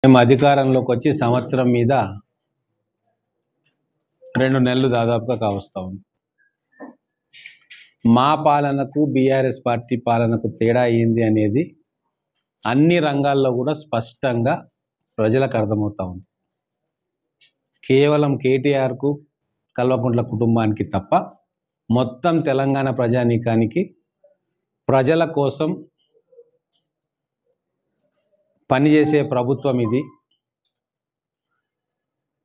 మేము అధికారంలోకి వచ్చి సంవత్సరం మీద 2 నెలలు దాదాపుగా కావస్తా ఉంది. మా పాలనకు బీఆర్ఎస్ పార్టీ పాలనకు తేడా ఏంది అనేది అన్ని రంగాల్లో కూడా స్పష్టంగా ప్రజలకు అర్థమవుతా ఉంది. కేవలం కేటీఆర్కు కల్వకుంట్ల కుటుంబానికి తప్ప మొత్తం తెలంగాణ ప్రజానీకానికి ప్రజల కోసం పనిచేసే ప్రభుత్వం ఇది.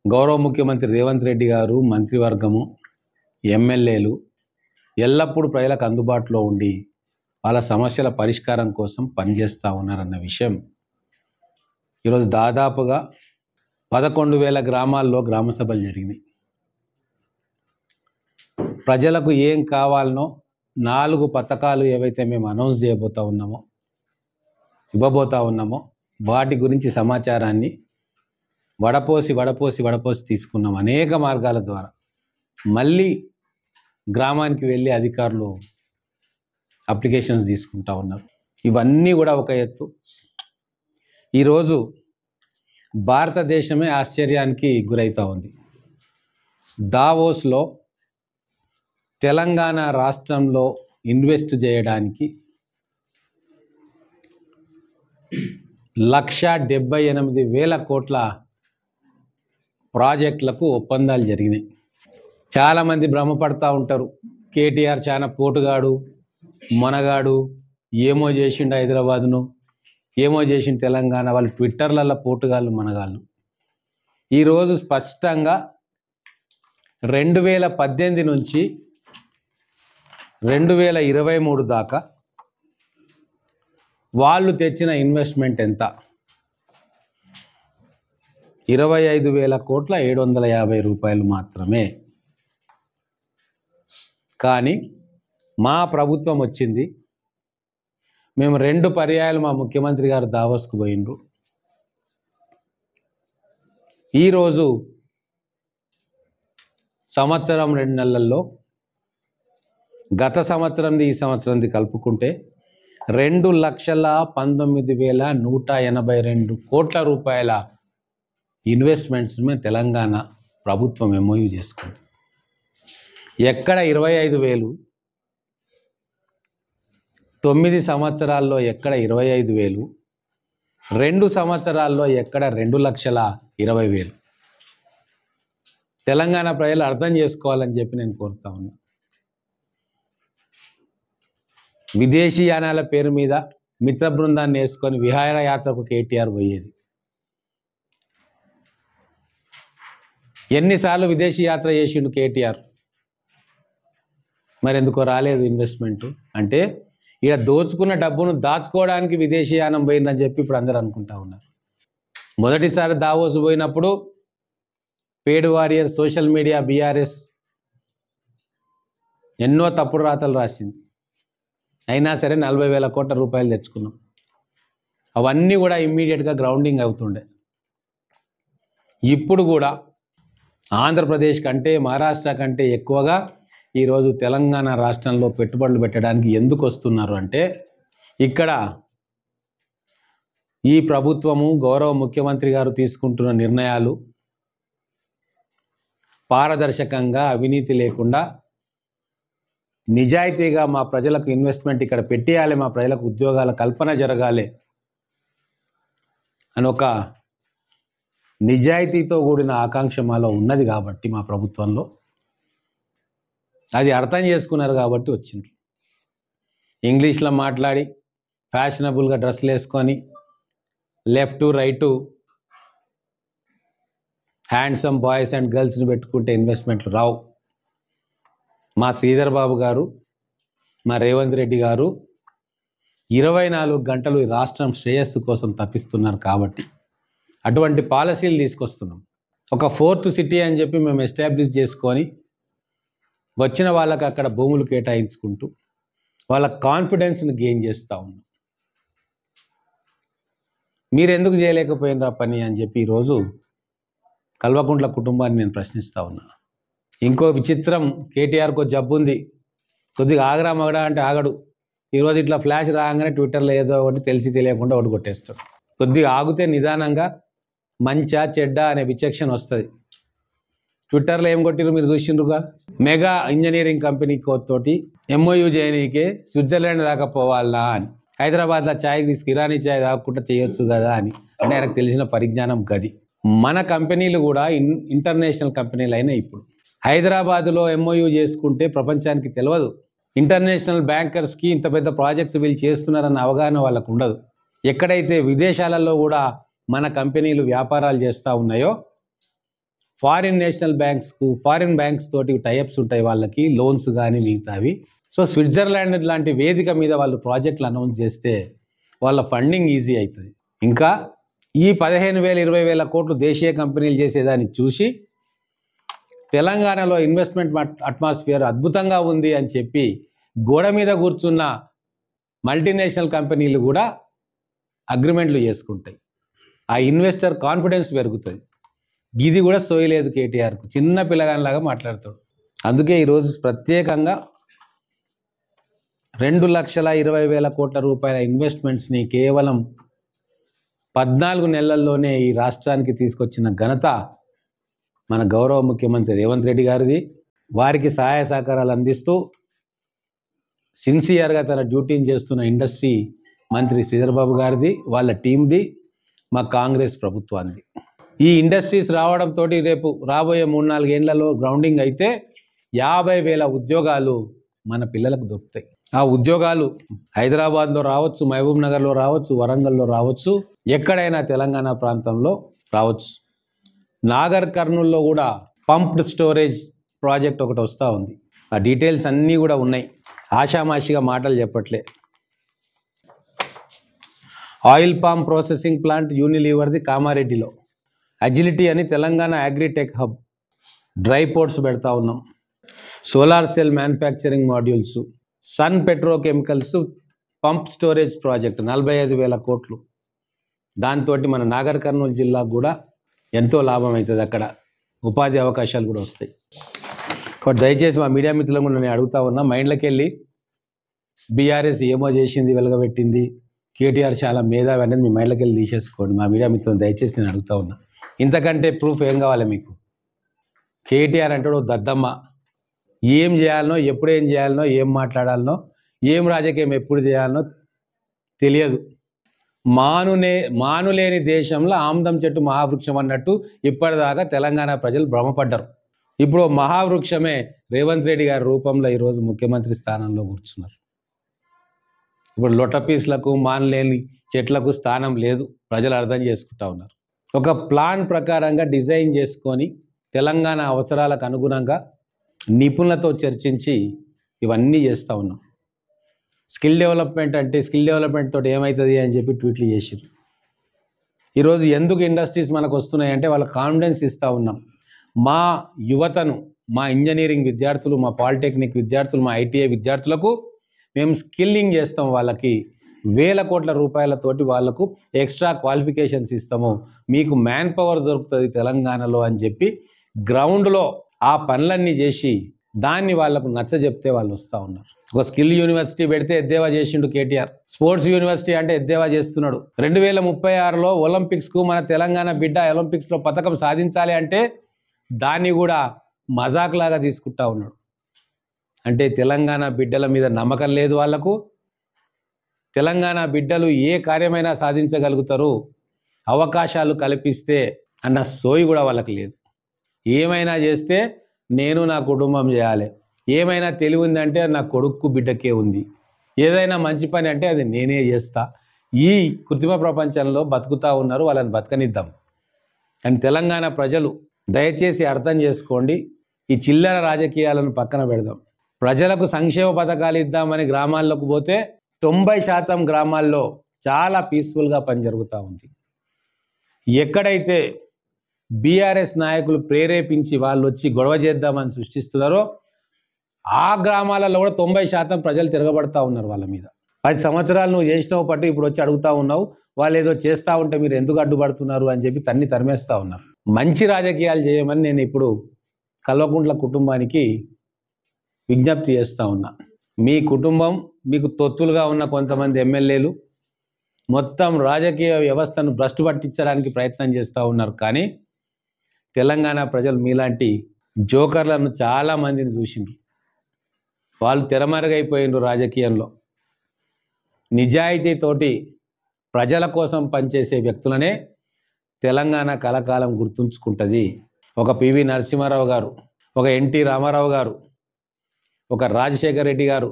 గౌరవ ముఖ్యమంత్రి రేవంత్ రెడ్డి గారు, మంత్రివర్గము, ఎమ్మెల్యేలు ఎల్లప్పుడూ ప్రజలకు అందుబాటులో ఉండి వాళ్ళ సమస్యల పరిష్కారం కోసం పనిచేస్తూ ఉన్నారన్న విషయం ఈరోజు దాదాపుగా 11,000 గ్రామాల్లో గ్రామ సభలు జరిగినాయి. ప్రజలకు ఏం కావాలనో 4 పథకాలు ఏవైతే మేము అనౌన్స్ చేయబోతా ఉన్నామో, ఇవ్వబోతా ఉన్నామో వాటి గురించి సమాచారాన్ని వడపోసి తీసుకున్నాం. అనేక మార్గాల ద్వారా మళ్ళీ గ్రామానికి వెళ్ళి అధికారులు అప్లికేషన్స్ తీసుకుంటా ఉన్నారు. ఇవన్నీ కూడా ఒక ఎత్తు. ఈరోజు భారతదేశమే ఆశ్చర్యానికి గురవుతూ ఉంది. దావోస్లో తెలంగాణ రాష్ట్రంలో ఇన్వెస్ట్ చేయడానికి 1,78,000 కోట్ల ప్రాజెక్టులకు ఒప్పందాలు జరిగినాయి. చాలామంది భ్రమపడతా ఉంటారు, కేటీఆర్ చాలా పోటుగాడు, మొనగాడు, ఏమో చేసిండు హైదరాబాద్ను, ఏమో చేసిండు తెలంగాణ. వాళ్ళు ట్విట్టర్లలో పోటుగాళ్ళు, మనగాళ్ళు. ఈరోజు స్పష్టంగా 2018 నుంచి 2023 దాకా వాళ్ళు తెచ్చిన ఇన్వెస్ట్మెంట్ ఎంత? 25,750 రూపాయలు మాత్రమే. కానీ మా ప్రభుత్వం వచ్చింది, మేము 2 పర్యాయాలు మా ముఖ్యమంత్రి గారు దావోస్కు పోయిండ్రు. ఈరోజు సంవత్సరం 2 నెలల్లో గత సంవత్సరంది ఈ సంవత్సరంది కలుపుకుంటే 2,19,182 కోట్ల రూపాయల ఇన్వెస్ట్మెంట్స్ మేము తెలంగాణ ప్రభుత్వం ఎంఓయూ చేసుకుంది. ఎక్కడ 25,000, 9 సంవత్సరాల్లో ఎక్కడ 25,000, 2 సంవత్సరాల్లో ఎక్కడ 2,20,000. తెలంగాణ ప్రజలు అర్థం చేసుకోవాలని చెప్పి నేను కోరుతా ఉన్నా. విదేశీ యానాల పేరు మీద మిత్ర బృందాన్ని వేసుకొని విహారయాత్రకు కేటీఆర్ పోయేది. ఎన్నిసార్లు విదేశీ యాత్ర చేసిండు కేటీఆర్? మరి ఎందుకో రాలేదు ఇన్వెస్ట్మెంట్? అంటే ఇక్కడ దోచుకున్న డబ్బును దాచుకోవడానికి విదేశీ యానం పోయిందని చెప్పి ఇప్పుడు అందరూ అనుకుంటా ఉన్నారు. మొదటిసారి దావోస్ పోయినప్పుడు పేడ్ వారియర్ సోషల్ మీడియా బీఆర్ఎస్ ఎన్నో తప్పుడు రాతలు రాసింది. అయినా సరే 40,000 కోట్ల రూపాయలు తెచ్చుకున్నాం. అవన్నీ కూడా ఇమ్మీడియట్గా గ్రౌండింగ్ అవుతుండే. ఇప్పుడు కూడా ఆంధ్రప్రదేశ్ కంటే, మహారాష్ట్ర కంటే ఎక్కువగా ఈరోజు తెలంగాణ రాష్ట్రంలో పెట్టుబడులు పెట్టడానికి ఎందుకు వస్తున్నారు అంటే, ఇక్కడ ఈ ప్రభుత్వము, గౌరవ ముఖ్యమంత్రి గారు తీసుకుంటున్న నిర్ణయాలు పారదర్శకంగా, అవినీతి లేకుండా నిజాయితీగా మా ప్రజలకు ఇన్వెస్ట్మెంట్ ఇక్కడ పెట్టేయాలి, మా ప్రజలకు ఉద్యోగాల కల్పన జరగాలి అని ఒక నిజాయితీతో కూడిన ఆకాంక్ష మాలో ఉన్నది కాబట్టి మా ప్రభుత్వంలో అది అర్థం చేసుకున్నారు కాబట్టి వచ్చిండ్రు. ఇంగ్లీష్లో మాట్లాడి ఫ్యాషనబుల్గా డ్రెస్సులు వేసుకొని left right handsome boys and గర్ల్స్ని పెట్టుకుంటే ఇన్వెస్ట్మెంట్లు రావు. మా శ్రీధర్ బాబు గారు, మా రేవంత్ రెడ్డి గారు 24 గంటలు ఈ రాష్ట్రం శ్రేయస్సు కోసం తప్పిస్తున్నారు కాబట్టి అటువంటి పాలసీలు తీసుకొస్తున్నాం. ఒక 4th సిటీ అని చెప్పి మేము ఎస్టాబ్లిష్ చేసుకొని వచ్చిన వాళ్ళకి అక్కడ భూములు కేటాయించుకుంటూ వాళ్ళ కాన్ఫిడెన్స్ని గెయిన్ చేస్తూ ఉన్నాం. మీరు ఎందుకు చేయలేకపోయినరా పని అని చెప్పి ఈరోజు కల్వకుంట్ల కుటుంబాన్ని నేను ప్రశ్నిస్తూ ఉన్నా. ఇంకో విచిత్రం, కేటీఆర్కో జబ్బు ఉంది, కొద్దిగా ఆగరా మగడా అంటే ఆగడు. ఈరోజు ఇట్లా ఫ్లాష్ రాగానే ట్విట్టర్లో ఏదో ఒకటి తెలిసి తెలియకుండా ఒకటి కొట్టేస్తాడు. కొద్దిగా ఆగితే నిదానంగా మంచా చెడ్డ అనే విచక్షణ వస్తుంది. ట్విట్టర్లో ఏం కొట్టిరు మీరు చూసిండ్రుగా, మెగా ఇంజనీరింగ్ కంపెనీ తోటి MOU చేయనీకే స్విట్జర్లాండ్ దాకా పోవాలా అని. హైదరాబాద్లో ఛాయ్ తీసుకు ఇరానీ ఛాయ్ తాగకుండా చేయొచ్చు కదా అని. అంటే ఆయనకు తెలిసిన పరిజ్ఞానం గది. మన కంపెనీలు కూడా ఇంటర్నేషనల్ కంపెనీలు అయినా ఇప్పుడు హైదరాబాదులో MOU చేసుకుంటే ప్రపంచానికి తెలియదు. ఇంటర్నేషనల్ బ్యాంకర్స్కి ఇంత పెద్ద ప్రాజెక్ట్స్ వీళ్ళు చేస్తున్నారన్న అవగాహన వాళ్ళకు ఉండదు. ఎక్కడైతే విదేశాలలో కూడా మన కంపెనీలు వ్యాపారాలు చేస్తూ ఉన్నాయో ఫారిన్ బ్యాంక్స్ తోటి టైఅప్స్ ఉంటాయి వాళ్ళకి, లోన్స్ కానీ మిగతావి. సో స్విట్జర్లాండ్ లాంటి వేదిక మీద వాళ్ళు ప్రాజెక్టులు అనౌన్స్ చేస్తే వాళ్ళ ఫండింగ్ ఈజీ అవుతుంది. ఇంకా ఈ 15,000 20,000 కోట్లు దేశీయ కంపెనీలు చేసేదాన్ని చూసి తెలంగాణలో ఇన్వెస్ట్మెంట్ అట్మాస్ఫియర్ అద్భుతంగా ఉంది అని చెప్పి గోడ మీద కూర్చున్న మల్టీనేషనల్ కంపెనీలు కూడా అగ్రిమెంట్లు చేసుకుంటాయి. ఆ ఇన్వెస్టర్ కాన్ఫిడెన్స్ పెరుగుతుంది. ఇది కూడా సోయలేదు కేటీఆర్కు, చిన్న పిల్లగానిలాగా మాట్లాడతాడు. అందుకే ఈరోజు ప్రత్యేకంగా 2,20,000 కోట్ల రూపాయల ఇన్వెస్ట్మెంట్స్ని కేవలం 14 నెలల్లోనే ఈ రాష్ట్రానికి తీసుకొచ్చిన ఘనత మన గౌరవ ముఖ్యమంత్రి రేవంత్ రెడ్డి గారిది. వారికి సహాయ సహకారాలు అందిస్తూ సిన్సియర్గా తన డ్యూటీని చేస్తున్న ఇండస్ట్రీ మంత్రి శ్రీధర్ బాబు గారిది, వాళ్ళ టీంది, మా కాంగ్రెస్ ప్రభుత్వానికి. ఈ ఇండస్ట్రీస్ రావడంతో రేపు రాబోయే 3-4 ఏళ్లలో గ్రౌండింగ్ అయితే 50,000 ఉద్యోగాలు మన పిల్లలకు దొరుకుతాయి. ఆ ఉద్యోగాలు హైదరాబాద్లో రావచ్చు, మహబూబ్ నగర్లో రావచ్చు, వరంగల్లో రావచ్చు, ఎక్కడైనా తెలంగాణ ప్రాంతంలో రావచ్చు. నాగర్ కర్నూల్లో కూడా పంప్డ్ స్టోరేజ్ ప్రాజెక్ట్ ఒకటి వస్తూ ఉంది. ఆ డీటెయిల్స్ అన్నీ కూడా ఉన్నాయి. ఆషామాషిగా మాటలు చెప్పట్లే. ఆయిల్ పామ్ ప్రాసెసింగ్ ప్లాంట్ యూనిలీవర్ది కామారెడ్డిలో, అజిలిటీ అని Telangana agritech hub, dry ports పెడతా ఉన్నాం. Solar cell manufacturing modules, sun petrochemicals pump storage project 45,000 కోట్లు. దాంతో మన నాగర్ కర్నూలు జిల్లాకు కూడా ఎంతో లాభం అవుతుంది. అక్కడ ఉపాధి అవకాశాలు కూడా వస్తాయి. కాబట్టి దయచేసి మా మీడియా మిత్రులను కూడా నేను అడుగుతా ఉన్నా, మైండ్లోకి వెళ్ళి బీఆర్ఎస్ ఏమో చేసింది, వెలగబెట్టింది, కేటీఆర్ చాలా మేధావి అనేది మీ మైండ్లోకి వెళ్ళి తీసేసుకోండి. మా మీడియా మిత్రులను దయచేసి నేను అడుగుతా ఉన్నా. ఇంతకంటే ప్రూఫ్ ఏం కావాలి మీకు? కేటీఆర్ అంటాడు దద్దమ్మ. ఏం చేయాలనో, ఎప్పుడు ఏం చేయాలనో, ఏం మాట్లాడాలనో, ఏం రాజకీయం ఎప్పుడు చేయాలనో తెలియదు. మానులేని దేశంలో ఆమ్దం చెట్టు మహావృక్షం అన్నట్టు ఇప్పటిదాకా తెలంగాణ ప్రజలు భ్రమపడ్డారు. ఇప్పుడు మహావృక్షమే రేవంత్ రెడ్డి గారి రూపంలో ఈరోజు ముఖ్యమంత్రి స్థానంలో కూర్చున్నారు. ఇప్పుడు లొటపీస్లకు, మానలేని చెట్లకు స్థానం లేదు. ప్రజలు అర్థం చేసుకుంటా ఉన్నారు. ఒక ప్లాన్ ప్రకారంగా డిజైన్ చేసుకొని తెలంగాణ అవసరాలకు అనుగుణంగా నిపుణులతో చర్చించి ఇవన్నీ చేస్తూ ఉన్నాం. స్కిల్ డెవలప్మెంట్ అంటే స్కిల్ డెవలప్మెంట్ తోటి ఏమవుతుంది అని చెప్పి ట్వీట్లు చేసారు. ఈరోజు ఎందుకు ఇండస్ట్రీస్ మనకు వస్తున్నాయంటే వాళ్ళ కాన్ఫిడెన్స్ ఇస్తూ ఉన్నాం. మా యువతను, మా ఇంజనీరింగ్ విద్యార్థులు, మా పాలిటెక్నిక్ విద్యార్థులు, మా ITI విద్యార్థులకు మేము స్కిల్లింగ్ చేస్తాం. వాళ్ళకి 1,000 కోట్ల రూపాయలతోటి వాళ్ళకు ఎక్స్ట్రా క్వాలిఫికేషన్స్ ఇస్తాము. మీకు మ్యాన్ పవర్ దొరుకుతుంది తెలంగాణలో అని చెప్పి గ్రౌండ్లో ఆ పనులన్నీ చేసి దాన్ని వాళ్ళకు నచ్చజెప్తే వాళ్ళు వస్తూ ఉన్నారు. ఒక స్కిల్ యూనివర్సిటీ పెడితే ఎద్దేవా చేసిండు కేటీఆర్. స్పోర్ట్స్ యూనివర్సిటీ అంటే ఎద్దేవా చేస్తున్నాడు. 2036లో ఒలింపిక్స్కు మన తెలంగాణ బిడ్డ ఒలింపిక్స్లో పథకం సాధించాలి అంటే దాన్ని కూడా మజాక్ లాగా తీసుకుంటా ఉన్నాడు. అంటే తెలంగాణ బిడ్డల మీద నమ్మకం లేదు వాళ్ళకు. తెలంగాణ బిడ్డలు ఏ కార్యమైనా సాధించగలుగుతారు అవకాశాలు కల్పిస్తే అన్న సోయి కూడా వాళ్ళకి లేదు. ఏమైనా చేస్తే నేను నా కుటుంబం చేయాలి, ఏమైనా తెలివి ఉందంటే అది నా కొడుకు బిడ్డకే ఉంది, ఏదైనా మంచి పని అంటే అది నేనే చేస్తా. ఈ కృత్రిమ ప్రపంచంలో బతుకుతూ ఉన్నారు. వాళ్ళని బతకనిద్దాం. కానీ తెలంగాణ ప్రజలు దయచేసి అర్థం చేసుకోండి. ఈ చిల్లర రాజకీయాలను పక్కన పెడదాం. ప్రజలకు సంక్షేమ పథకాలు ఇద్దామని గ్రామాల్లోకి పోతే 90% గ్రామాల్లో చాలా పీస్ఫుల్గా పని జరుగుతూ ఉంది. ఎక్కడైతే బీఆర్ఎస్ నాయకులు ప్రేరేపించి వాళ్ళు వచ్చి గొడవ చేద్దామని సృష్టిస్తున్నారో ఆ గ్రామాలలో కూడా 90% ప్రజలు తిరగబడతా ఉన్నారు వాళ్ళ మీద. 10 సంవత్సరాలు నువ్వు చేసినావు పట్టు ఇప్పుడు వచ్చి అడుగుతూ ఉన్నావు, వాళ్ళు ఏదో చేస్తూ ఉంటే మీరు ఎందుకు అడ్డుపడుతున్నారు అని చెప్పి తరిమేస్తూ ఉన్నారు. మంచి రాజకీయాలు చేయమని నేను ఇప్పుడు కల్వకుంట్ల కుటుంబానికి విజ్ఞప్తి చేస్తూ ఉన్నా. మీ కుటుంబం, మీకు తొత్తులుగా ఉన్న కొంతమంది ఎమ్మెల్యేలు, మొత్తం రాజకీయ వ్యవస్థను భ్రష్టు పట్టించడానికి ప్రయత్నం చేస్తూ ఉన్నారు. కానీ తెలంగాణ ప్రజలు మీలాంటి జోకర్లను చాలామందిని చూసిండ్రు. వాళ్ళు తెరమరుగైపోయిండ్రు రాజకీయంలో. నిజాయితీతోటి ప్రజల కోసం పనిచేసే వ్యక్తులనే తెలంగాణ కలకాలం గుర్తుంచుకుంటుంది. ఒక పివి నరసింహారావు గారు, ఒక ఎన్టీ రామారావు గారు, ఒక రాజశేఖర రెడ్డి గారు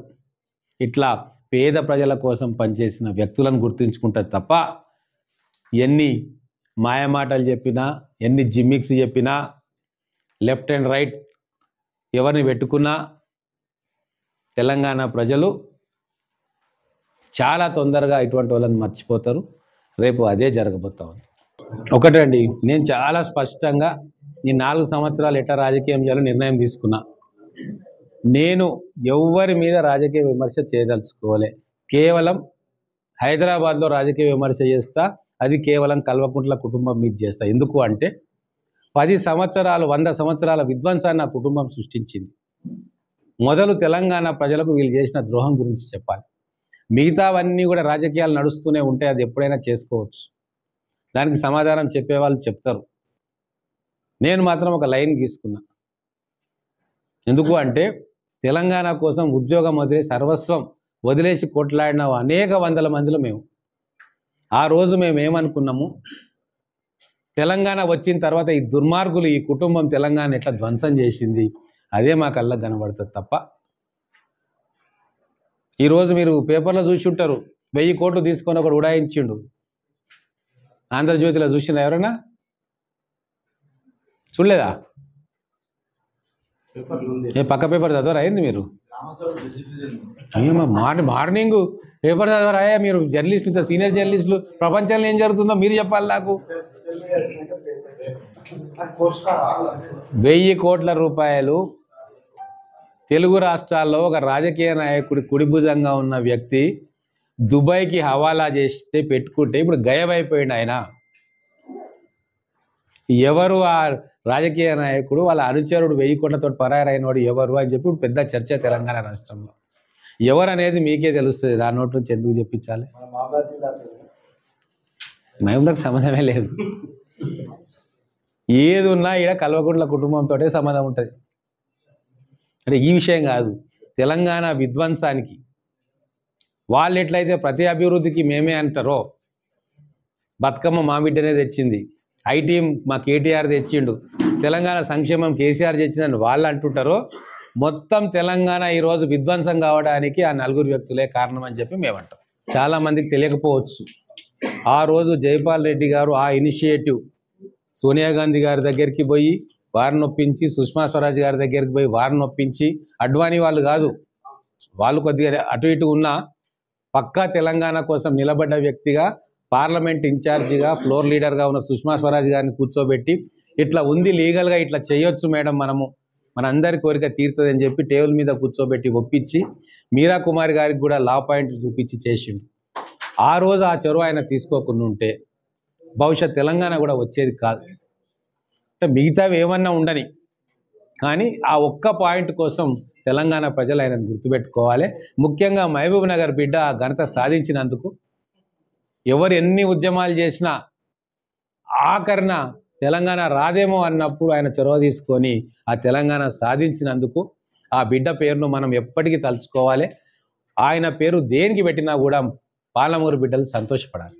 ఇట్లా పేద ప్రజల కోసం పనిచేసిన వ్యక్తులను గుర్తుంచుకుంటుంది తప్ప ఎన్ని మాయమాటలు చెప్పినా, ఎన్ని జిమ్మిక్స్ చెప్పినా, లెఫ్ట్ అండ్ రైట్ ఎవరిని పెట్టుకున్నా తెలంగాణ ప్రజలు చాలా తొందరగా ఇటువంటి వాళ్ళని మర్చిపోతారు. రేపు అదే జరగబోతా ఉంది. ఒకటండి, నేను చాలా స్పష్టంగా ఈ 4 సంవత్సరాలు ఎట్లా రాజకీయం చేయాలో నిర్ణయం తీసుకున్నా. నేను ఎవ్వరి మీద రాజకీయ విమర్శ చేయదలుచుకోలే. కేవలం హైదరాబాద్లో రాజకీయ విమర్శ చేస్తా, అది కేవలం కల్వకుంట్ల కుటుంబం మీద చేస్తా. ఎందుకు అంటే 10 సంవత్సరాలు 100 సంవత్సరాల విధ్వంసాన్ని నా కుటుంబం సృష్టించింది. మొదలు తెలంగాణ ప్రజలకు వీళ్ళు చేసిన ద్రోహం గురించి చెప్పాలి. మిగతావన్నీ కూడా రాజకీయాలు నడుస్తూనే ఉంటాయి, అది ఎప్పుడైనా చేసుకోవచ్చు. దానికి సమాధానం చెప్పేవాళ్ళు చెప్తారు. నేను మాత్రం ఒక లైన్ గీసుకున్నా. ఎందుకు అంటే తెలంగాణ కోసం ఉద్యోగం వదిలేసి సర్వస్వం వదిలేసి కొట్లాడిన అనేక వందల మందిలో మేము. ఆ రోజు మేము ఏమనుకున్నాము, తెలంగాణ వచ్చిన తర్వాత ఈ దుర్మార్గులు, ఈ కుటుంబం తెలంగాణ ఎట్లా ధ్వంసం చేసింది, అదే మా కళ్ళకు కనబడుతుంది తప్ప. ఈరోజు మీరు పేపర్లో చూసి ఉంటారు, 1000 కోట్లు తీసుకొని ఒకడు ఉడాయించిండు. ఆంధ్రజ్యోతిలో చూసిన ఎవరైనా చూడలేదా? పక్క పేపర్ చదవరా అయింది మీరు? అయ్యో మార్నింగ్ పేపర్ చదవరా? మీరు జర్నలిస్టులు, సీనియర్ జర్నలిస్టులు, ప్రపంచంలో ఏం జరుగుతుందో మీరు చెప్పాలి నాకు. 1000 కోట్ల రూపాయలు తెలుగు రాష్ట్రాల్లో ఒక రాజకీయ నాయకుడి కుడిభుజంగా ఉన్న వ్యక్తి దుబాయ్కి హవాలా చేస్తే పెట్టుకుంటే ఇప్పుడు గయమైపోయింది ఆయన. ఎవరు ఆ రాజకీయ నాయకుడు, వాళ్ళ అనుచరుడు 1000 కోట్లతో పరారైన వాడు ఎవరు అని చెప్పి పెద్ద చర్చ తెలంగాణ రాష్ట్రంలో. ఎవరు అనేది మీకే తెలుస్తుంది, దాని నోటి నుంచి ఎందుకు చెప్పించాలి? మహబూబ్కి సంబంధమే లేదు. ఏది ఉన్నా ఈడ కల్వకుంట్ల కుటుంబంతో సంబంధం ఉంటుంది. అంటే ఈ విషయం కాదు, తెలంగాణ విధ్వంసానికి వాళ్ళు ఎట్లయితే ప్రతి అభివృద్ధికి మేమే అంటారో, బతుకమ్మ మా బిడ్డనే తెచ్చింది, ఐటీ మా కేటీఆర్ తెచ్చిండు, తెలంగాణ సంక్షేమం కేసీఆర్ తెచ్చిందని వాళ్ళు అంటుంటారో, మొత్తం తెలంగాణ ఈరోజు విధ్వంసం కావడానికి ఆ 4 వ్యక్తులే కారణం అని చెప్పి మేమంటాం. చాలామందికి తెలియకపోవచ్చు, ఆ రోజు జైపాల్ రెడ్డి గారు ఆ ఇనిషియేటివ్ సోనియా గాంధీ గారి దగ్గరికి పోయి వారిని ఒప్పించి, సుష్మా స్వరాజ్ గారి దగ్గరికి పోయి వారిని ఒప్పించి, అడ్వానీ వాళ్ళు కాదు, వాళ్ళు కొద్దిగా అటు ఇటు ఉన్న పక్కా తెలంగాణ కోసం నిలబడ్డ వ్యక్తిగా, పార్లమెంట్ ఇన్ఛార్జిగా, ఫ్లోర్ లీడర్గా ఉన్న సుష్మా స్వరాజ్ గారిని కూర్చోబెట్టి ఇట్లా ఉంది లీగల్గా, ఇట్లా చేయొచ్చు మేడం, మన అందరి కోరిక తీరుతుంది అని చెప్పి టేబుల్ మీద కూర్చోబెట్టి ఒప్పించి, మీరా కుమారి గారికి కూడా లా పాయింట్ చూపించి చేసిండు. ఆ రోజు ఆ చొరవ ఆయన తీసుకోకుండా ఉంటే బహుశా తెలంగాణ కూడా వచ్చేది కాదు. అంటే మిగతావి ఏమన్నా ఉండని, కానీ ఆ ఒక్క పాయింట్ కోసం తెలంగాణ ప్రజలు ఆయనను గుర్తుపెట్టుకోవాలి. ముఖ్యంగా మహబూబ్ నగర్ బిడ్డ ఆ ఘనత సాధించినందుకు, ఎవరు ఎన్ని ఉద్యమాలు చేసినా ఆఖరణ తెలంగాణ రాదేమో అన్నప్పుడు ఆయన చొరవ తీసుకొని ఆ తెలంగాణ సాధించినందుకు ఆ బిడ్డ పేరును మనం ఎప్పటికీ తలుచుకోవాలి. ఆయన పేరు దేనికి పెట్టినా కూడా పాలమూరు బిడ్డలు సంతోషపడాలి.